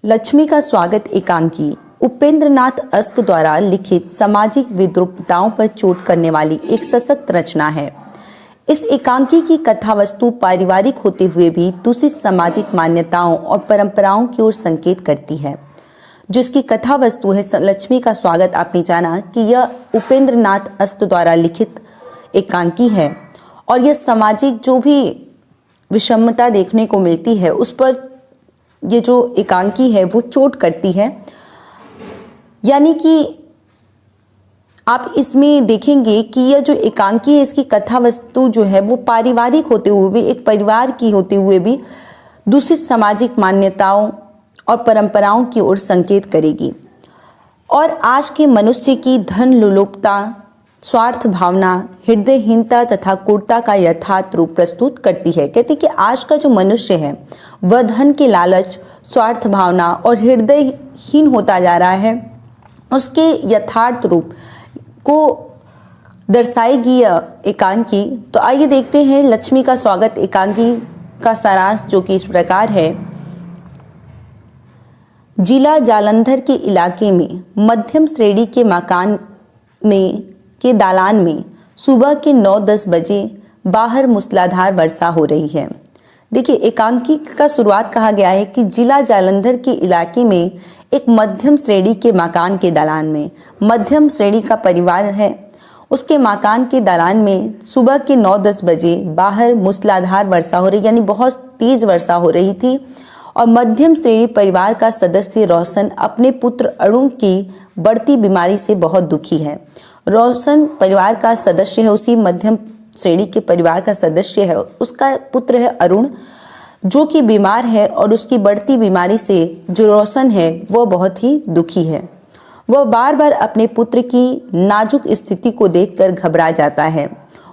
लक्ष्मी का स्वागत एकांकी उपेंद्र नाथ अस्क द्वारा लिखित सामाजिक विद्रूपताओं पर चोट करने वाली एक सशक्त रचना है। इस एकांकी की कथा वस्तु पारिवारिक होते हुए भी दूषित सामाजिक मान्यताओं और परंपराओं की ओर संकेत करती है। जो इसकी कथा वस्तु है लक्ष्मी का स्वागत, आपने जाना कि यह उपेंद्र नाथ अस्क द्वारा लिखित एकांकी है और यह सामाजिक जो भी विषमता देखने को मिलती है उस पर ये जो एकांकी है वो चोट करती है। यानी कि आप इसमें देखेंगे कि यह जो एकांकी है इसकी कथा वस्तु जो है वो पारिवारिक होते हुए भी, एक परिवार की होते हुए भी दूषित सामाजिक मान्यताओं और परंपराओं की ओर संकेत करेगी और आज के मनुष्य की धन लोलुपता, स्वार्थ भावना, हृदयहीनता तथा क्रूरता का यथार्थ रूप प्रस्तुत करती है। कहते हैं कि आज का जो मनुष्य है वह धन के लालच, स्वार्थ भावना और हृदयहीन होता जा रहा है। उसके यथार्थ रूप को दर्शाएगी यह एकांकी। तो आइए देखते हैं लक्ष्मी का स्वागत एकांकी का सारांश, जो कि इस प्रकार है। जिला जालंधर के इलाके में मध्यम श्रेणी के मकान के दालान में सुबह के 9-10 बजे बाहर मूसलाधार वर्षा हो रही है। देखिए, एकांकी का शुरुआत कहा गया है कि जिला जालंधर के इलाके में एक मध्यम श्रेणी के मकान के दालान में, मध्यम श्रेणी का परिवार है, उसके मकान के दालान में सुबह के 9-10 बजे बाहर मूसलाधार वर्षा हो रही, यानी बहुत तेज वर्षा हो रही थी। और मध्यम श्रेणी परिवार का सदस्य रोशन अपने पुत्र अरुण की बढ़ती बीमारी से बहुत दुखी है। रोशन परिवार का सदस्य है, उसी मध्यम श्रेणी के परिवार का सदस्य है, उसका पुत्र है अरुण, जो कि बीमार है और उसकी बढ़ती बीमारी से जो रोशन है वह बहुत ही दुखी है। वह बार बार अपने पुत्र की नाजुक स्थिति को देखकर घबरा जाता है।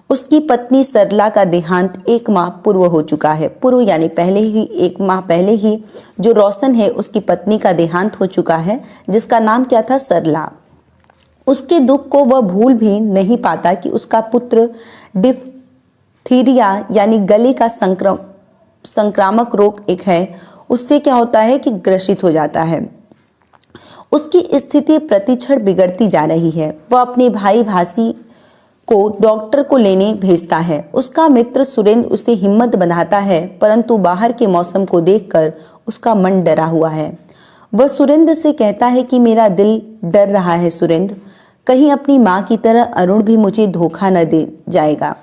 उसकी पत्नी सरला का देहांत 1 माह पूर्व हो चुका है। पूर्व यानी पहले ही, 1 माह पहले ही जो रोशन है उसकी पत्नी का देहांत हो चुका है, जिसका नाम क्या था? सरला। उसके दुख को वह भूल भी नहीं पाता कि उसका पुत्र डिप्थीरिया यानी गले का संक्रामक रोग एक है, उससे क्या होता है कि ग्रसित हो जाता है। उसकी स्थिति प्रतिक्षण बिगड़ती जा रही है। वह अपने भाई भासी को डॉक्टर को लेने भेजता है। उसका मित्र सुरेंद्र उसे हिम्मत बंधाता है, परंतु बाहर के मौसम को देखकर उसका मन डरा हुआ है। वह सुरेंद्र से कहता है कि मेरा दिल डर रहा है सुरेंद्र, कहीं अपनी माँ की तरह अरुण भी मुझे धोखा न दे जाएगा।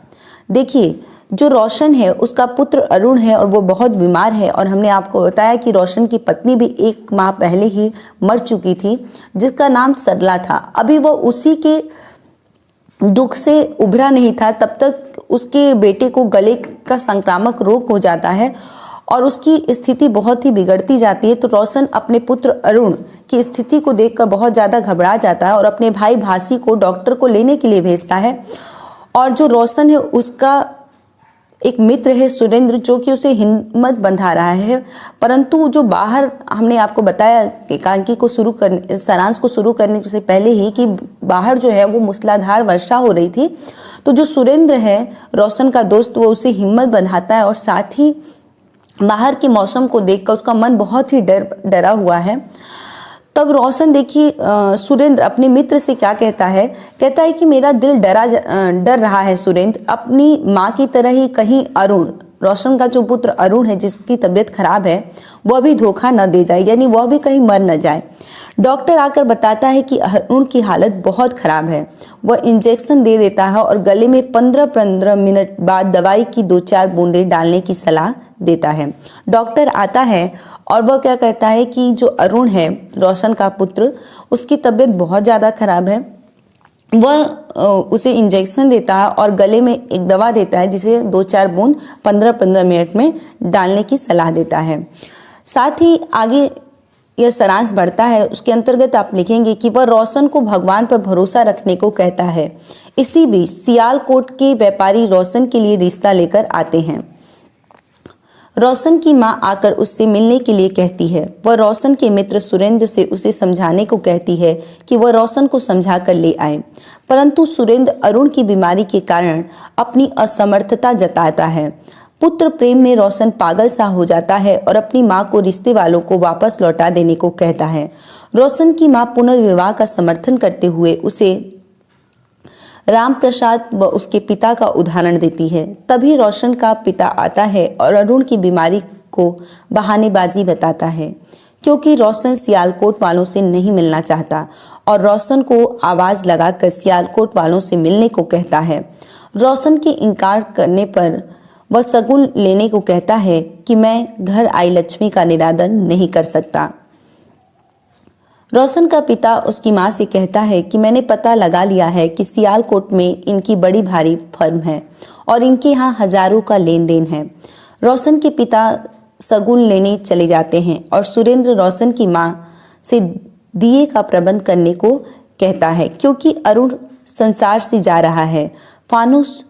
देखिए, जो रोशन है उसका पुत्र अरुण है और वो बहुत बीमार है, और हमने आपको बताया कि रोशन की पत्नी भी 1 माह पहले ही मर चुकी थी, जिसका नाम सरला था। अभी वो उसी के दुख से उभरा नहीं था, तब तक उसके बेटे को गले का संक्रामक रोग हो जाता है और उसकी स्थिति बहुत ही बिगड़ती जाती है। तो रोशन अपने पुत्र अरुण की स्थिति को देखकर बहुत ज़्यादा घबरा जाता है और अपने भाई भासी को डॉक्टर को लेने के लिए भेजता है। और जो रोशन है उसका एक मित्र है सुरेंद्र, जो कि उसे हिम्मत बंधा रहा है, परंतु जो बाहर, हमने आपको बताया एकांकी को सारांश को शुरू करने से पहले ही कि बाहर जो है वो मूसलाधार वर्षा हो रही थी। तो जो सुरेंद्र है रोशन का दोस्त, वो उसे हिम्मत बंधाता है और साथ ही बाहर के मौसम को देखकर उसका मन बहुत ही डरा हुआ है। तब रोशन, देखिए, सुरेंद्र अपने मित्र से क्या कहता है कि मेरा दिल डर रहा है सुरेंद्र, अपनी माँ की तरह ही कहीं अरुण, रोशन का जो पुत्र अरुण है जिसकी तबीयत खराब है, वह भी धोखा न दे जाए, यानी वह भी कहीं मर न जाए। डॉक्टर आकर बताता है कि अरुण की हालत बहुत खराब है। वह इंजेक्शन दे देता है और गले में 15-15 मिनट बाद दवाई की 2-4 बूंदें डालने की सलाह देता है। डॉक्टर आता है और वह क्या कहता है कि जो अरुण है, रोशन का पुत्र, उसकी तबीयत बहुत ज़्यादा खराब है। वह उसे इंजेक्शन देता है और गले में एक दवा देता है जिसे 2-4 बूंद 15-15 मिनट में डालने की सलाह देता है। साथ ही आगे यह सारांश बढ़ता है, उसके अंतर्गत आप लिखेंगे कि वह रोशन को भगवान पर भरोसा रखने को कहता है। इसी बीच सियालकोट के व्यापारी रोशन के लिए रिश्ता लेकर आते हैं। रोशन की मां आकर उससे मिलने के लिए कहती है। वह रोशन के मित्र सुरेंद्र से उसे समझाने को कहती है कि वह रोशन को समझा कर ले आए, परंतु सुरेंद्र अरुण की बीमारी के कारण अपनी असमर्थता जताता है। पुत्र प्रेम में रोशन पागल सा हो जाता है और अपनी मां को रिश्ते वालों को वापस लौटा देने को कहता है। रोशन की मां पुनर्विवाह का समर्थन करते हुए उसे राम प्रसाद व उसके पिता का उदाहरण देती है। तभी रोशन का पिता आता है और अरुण की बीमारी को बहानेबाजी बताता है, क्योंकि रोशन सियालकोट वालों से नहीं मिलना चाहता और रोशन को आवाज लगाकर सियालकोट वालों से मिलने को कहता है। रोशन के इनकार करने पर वह शगुन लेने को कहता है कि मैं घर आई लक्ष्मी का निरादन नहीं कर सकता। रोशन का पिता उसकी मां से कहता है कि मैंने पता लगा लिया है कि सियालकोट में इनकी बड़ी भारी फर्म है और इनके यहाँ हजारों का लेन देन है। रोशन के पिता शगुन लेने चले जाते हैं और सुरेंद्र रोशन की मां से दिए का प्रबंध करने को कहता है, क्योंकि अरुण संसार से जा रहा है। फानूस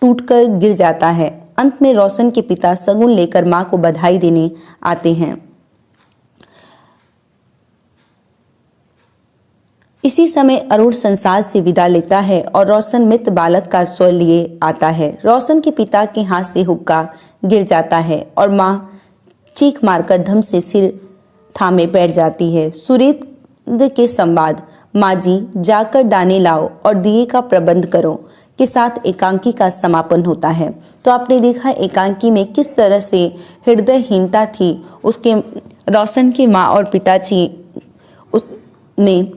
टूटकर गिर जाता है। अंत में रोशन के पिता शगुन लेकर मां को बधाई देने आते हैं। इसी समय अरुण संसार से विदा लेता है और रोशन मृत बालक का स्वर लिए आता है। रोशन के पिता के हाथ से हुक्का गिर जाता है और मां चीख मारकर धम से सिर थामे बैठ जाती है। सुरेंद्र के संवाद माँ जी जाकर दाने लाओ और दिए का प्रबंध करो के साथ एकांकी का समापन होता है। तो आपने देखा एकांकी में किस तरह से हृदयहीनता थी उसके रोशन की माँ और पिताजी में।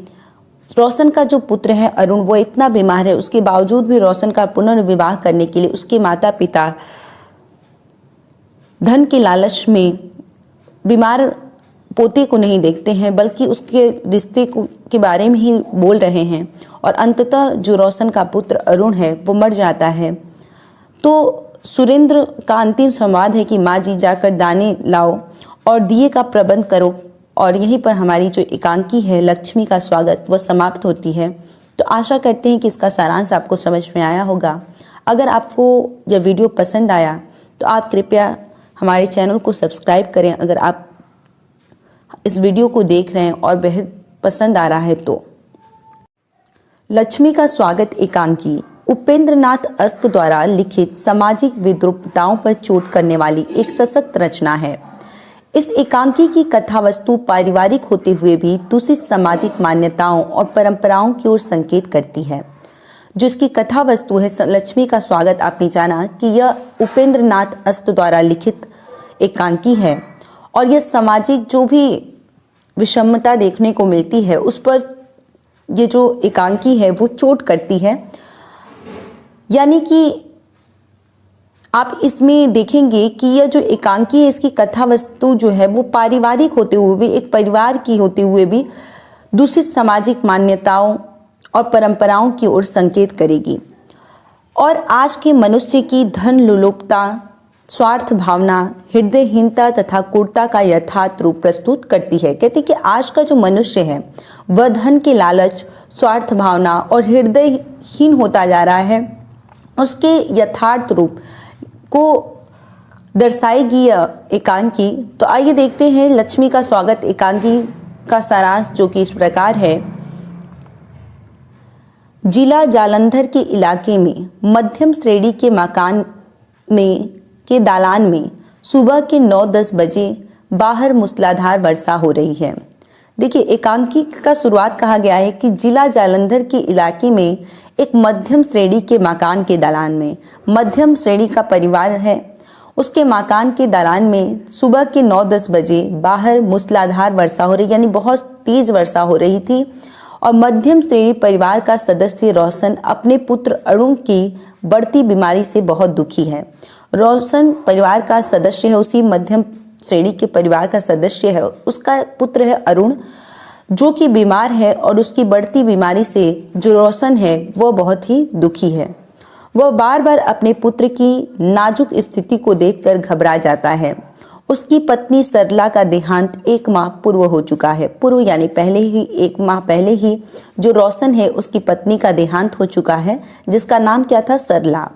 रोशन का जो पुत्र है अरुण, वो इतना बीमार है, उसके बावजूद भी रोशन का पुनर्विवाह करने के लिए उसके माता पिता धन के लालच में बीमार पोते को नहीं देखते हैं, बल्कि उसके रिश्ते के बारे में ही बोल रहे हैं। और अंततः जो रोशन का पुत्र अरुण है वो मर जाता है। तो सुरेंद्र का अंतिम संवाद है कि माँ जी जाकर दाने लाओ और दिए का प्रबंध करो। और यहीं पर हमारी जो एकांकी है लक्ष्मी का स्वागत वह समाप्त होती है। तो आशा करते हैं कि इसका सारांश आपको समझ में आया होगा। अगर आपको यह वीडियो पसंद आया तो आप कृपया हमारे चैनल को सब्सक्राइब करें, अगर आप इस वीडियो को देख रहे हैं और बेहद पसंद आ रहा है तो। लक्ष्मी का स्वागत एकांकी उपेंद्र नाथ अस्क द्वारा लिखित सामाजिक विद्रूपताओं पर चोट करने वाली एक सशक्त रचना है। इस एकांकी की कथा वस्तु पारिवारिक होते हुए भी दूषित सामाजिक मान्यताओं और परंपराओं की ओर संकेत करती है। जो इसकी कथा वस्तु है लक्ष्मी का स्वागत, आपने जाना कि यह उपेंद्र नाथ अस्क द्वारा लिखित एकांकी है और यह सामाजिक जो भी विषमता देखने को मिलती है उस पर ये जो एकांकी है वो चोट करती है। यानी कि आप इसमें देखेंगे कि यह जो एकांकी है इसकी कथा वस्तु जो है वो पारिवारिक होते हुए भी, एक परिवार की होते हुए भी दूषित सामाजिक मान्यताओं और परंपराओं की ओर संकेत करेगी और आज के मनुष्य की धन लुलुपता, स्वार्थ भावना, हृदयहीनता तथा क्रूरता का यथार्थ रूप प्रस्तुत करती है। कहती कि आज का जो मनुष्य है वह धन के लालच, स्वार्थ भावना और हृदयहीन होता जा रहा है। उसके यथार्थ रूप को दर्शाएगी यह एकांकी। तो आइए देखते हैं लक्ष्मी का स्वागत एकांकी का सारांश, जो कि इस प्रकार है। जिला जालंधर के इलाके में मध्यम श्रेणी के मकान में के दालान में सुबह के 9-10 बजे बाहर मूसलाधार वर्षा हो रही है। देखिए एकांकी का शुरुआत कहा गया है कि जिला जालंधर के इलाके में एक मध्यम श्रेणी के मकान के दालान में, मध्यम श्रेणी का परिवार है, उसके मकान के दालान में सुबह के 9-10 बजे बाहर मूसलाधार वर्षा हो रही, यानी बहुत तेज वर्षा हो रही थी। और मध्यम श्रेणी परिवार का सदस्य रोशन अपने पुत्र अरुण की बढ़ती बीमारी से बहुत दुखी है। रोशन परिवार का सदस्य है, उसी मध्यम श्रेणी के परिवार का सदस्य है, उसका पुत्र है अरुण जो कि बीमार है और उसकी बढ़ती बीमारी से जो रोशन है वह बहुत ही दुखी है। वह बार बार अपने पुत्र की नाजुक स्थिति को देखकर घबरा जाता है। उसकी पत्नी सरला का देहांत 1 माह पूर्व हो चुका है। पूर्व यानी पहले ही, 1 माह पहले ही जो रोशन है उसकी पत्नी का देहांत हो चुका है, जिसका नाम क्या था, सरला।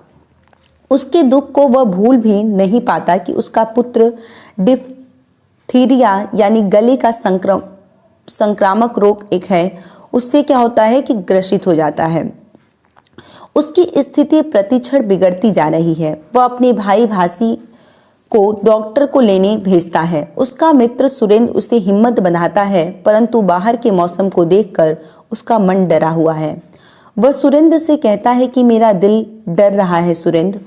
उसके दुख को वह भूल भी नहीं पाता कि उसका पुत्र डिप्थीरिया यानी गले का संक्रामक रोग एक है, उससे क्या होता है कि ग्रसित हो जाता है। उसकी स्थिति प्रतिक्षण बिगड़ती जा रही है। वह अपने भाई भासी को डॉक्टर को लेने भेजता है। उसका मित्र सुरेंद्र उसे हिम्मत बंधाता है, परंतु बाहर के मौसम को देखकर उसका मन डरा हुआ है। वह सुरेंद्र से कहता है कि मेरा दिल डर रहा है सुरेंद्र,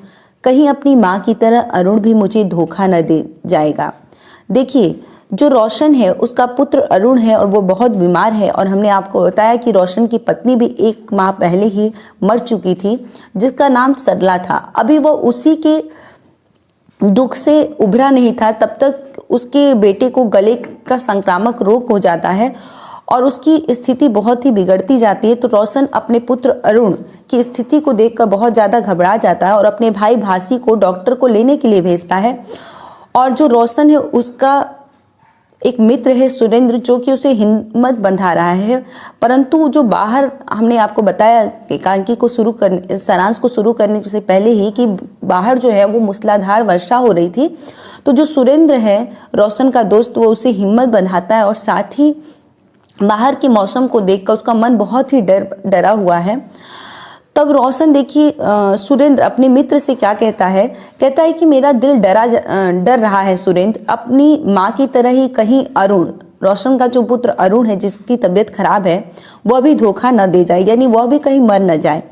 कहीं अपनी माँ की तरह अरुण भी मुझे धोखा न दे जाएगा। देखिए, जो रोशन है उसका पुत्र अरुण है और वो बहुत बीमार है, और हमने आपको बताया कि रोशन की पत्नी भी 1 माह पहले ही मर चुकी थी, जिसका नाम सरला था। अभी वो उसी के दुख से उभरा नहीं था, तब तक उसके बेटे को गले का संक्रामक रोग हो जाता है और उसकी स्थिति बहुत ही बिगड़ती जाती है। तो रोशन अपने पुत्र अरुण की स्थिति को देखकर बहुत ज़्यादा घबरा जाता है और अपने भाई भासी को डॉक्टर को लेने के लिए भेजता है। और जो रोशन है उसका एक मित्र है सुरेंद्र, जो कि उसे हिम्मत बंधा रहा है, परंतु जो बाहर हमने आपको बताया एकांकी को सारांश को शुरू करने से पहले ही कि बाहर जो है वो मूसलाधार वर्षा हो रही थी। तो जो सुरेंद्र है रोशन का दोस्त, वो उसे हिम्मत बंधाता है और साथ ही बाहर के मौसम को देखकर उसका मन बहुत ही डरा हुआ है। तब रोशन देखिए सुरेंद्र अपने मित्र से क्या कहता है कि मेरा दिल डर रहा है सुरेंद्र, अपनी माँ की तरह ही कहीं अरुण, रोशन का जो पुत्र अरुण है जिसकी तबीयत खराब है, वह भी धोखा न दे जाए, यानी वह भी कहीं मर न जाए।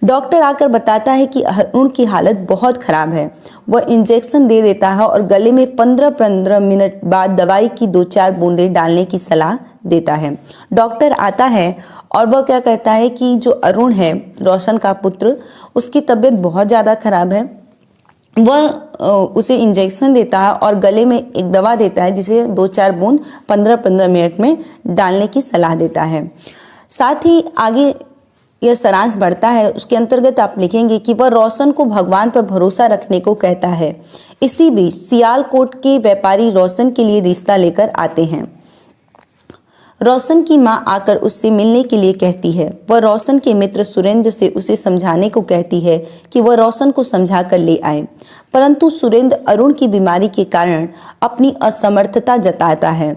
डॉक्टर आकर बताता है कि अरुण की हालत बहुत खराब है। वह इंजेक्शन दे देता है और गले में 15-15 मिनट बाद दवाई की 2-4 बूंदें डालने की सलाह देता है। डॉक्टर आता है और वह क्या कहता है कि जो अरुण है रोशन का पुत्र, उसकी तबीयत बहुत ज़्यादा खराब है। वह उसे इंजेक्शन देता है और गले में एक दवा देता है जिसे 2-4 बूंद 15-15 मिनट में डालने की सलाह देता है। साथ ही आगे यह सारांश बढ़ता है, उसके अंतर्गत आप लिखेंगे कि वह रोशन को भगवान पर भरोसा रखने को कहता है। इसी बीच सियालकोट के व्यापारी रोशन के लिए रिश्ता लेकर आते हैं। रोशन की मां आकर उससे मिलने के लिए कहती है। वह रोशन के मित्र सुरेंद्र से उसे समझाने को कहती है कि वह रोशन को समझा कर ले आए, परंतु सुरेंद्र अरुण की बीमारी के कारण अपनी असमर्थता जताता है।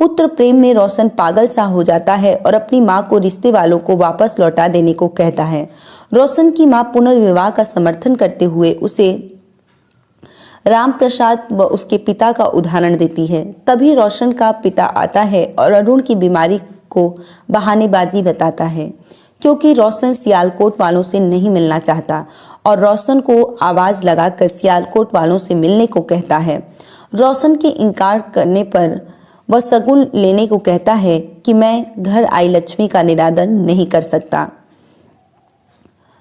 पुत्र प्रेम में रोशन पागल सा हो जाता है और अपनी मां को रिश्ते वालों को वापस लौटा देने को कहता है। रोशन की मां पुनर्विवाह का समर्थन करते हुए उसे राम प्रसाद व उसके पिता का उदाहरण देती है। तभी रोशन का पिता आता है और अरुण की बीमारी को बहानेबाजी बताता है, क्योंकि रोशन सियालकोट वालों से नहीं मिलना चाहता और रोशन को आवाज लगाकर सियालकोट वालों से मिलने को कहता है। रोशन के इनकार करने पर वह शगुन लेने को कहता है कि मैं घर आई लक्ष्मी का निरादन नहीं कर सकता।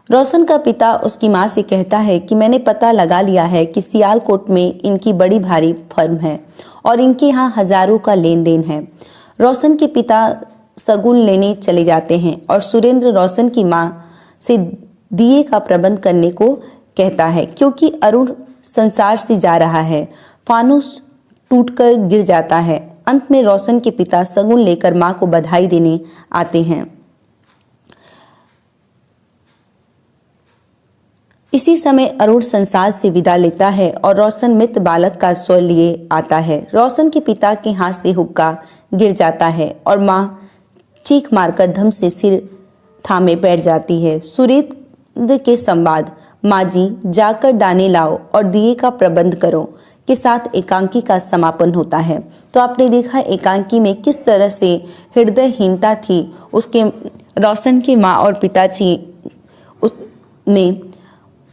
रोशन का पिता उसकी मां से कहता है कि मैंने पता लगा लिया है कि सियालकोट में इनकी बड़ी भारी फर्म है और इनके यहाँ हजारों का लेन देन है। रोशन के पिता शगुन लेने चले जाते हैं और सुरेंद्र रोशन की मां से दिए का प्रबंध करने को कहता है, क्योंकि अरुण संसार से जा रहा है। फानूस टूटकर गिर जाता है। अंत में रोशन के पिता शगुन लेकर मां को बधाई देने आते हैं। इसी समय अरुण संसार से विदा लेता है और रोशन मित्र बालक का स्वर लिए आता है। रोशन के पिता के हाथ से हुक्का गिर जाता है और मां चीख मारकर धम से सिर थामे बैठ जाती है। सुरेंद्र के संवाद माँ जी जाकर दाने लाओ और दिए का प्रबंध करो के साथ एकांकी का समापन होता है। तो आपने देखा एकांकी में किस तरह से हृदयहीनता थी उसके रोशन की माँ और पिताजी में।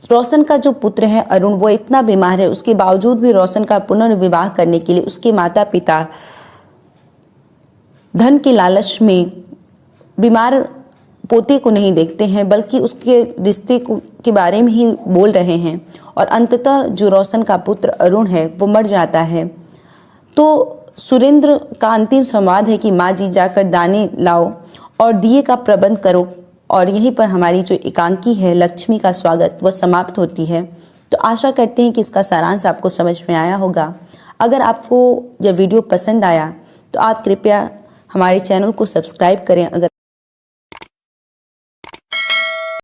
रोशन का जो पुत्र है अरुण, वो इतना बीमार है, उसके बावजूद भी रोशन का पुनर्विवाह करने के लिए उसके माता पिता धन के लालच में बीमार पोते को नहीं देखते हैं, बल्कि उसके रिश्ते के बारे में ही बोल रहे हैं। और अंततः जो रोशन का पुत्र अरुण है वो मर जाता है। तो सुरेंद्र का अंतिम संवाद है कि माँ जी जाकर दाने लाओ और दिए का प्रबंध करो, और यहीं पर हमारी जो एकांकी है लक्ष्मी का स्वागत वह समाप्त होती है। तो आशा करते हैं कि इसका सारांश आपको समझ में आया होगा। अगर आपको यह वीडियो पसंद आया तो आप कृपया हमारे चैनल को सब्सक्राइब करें। अगर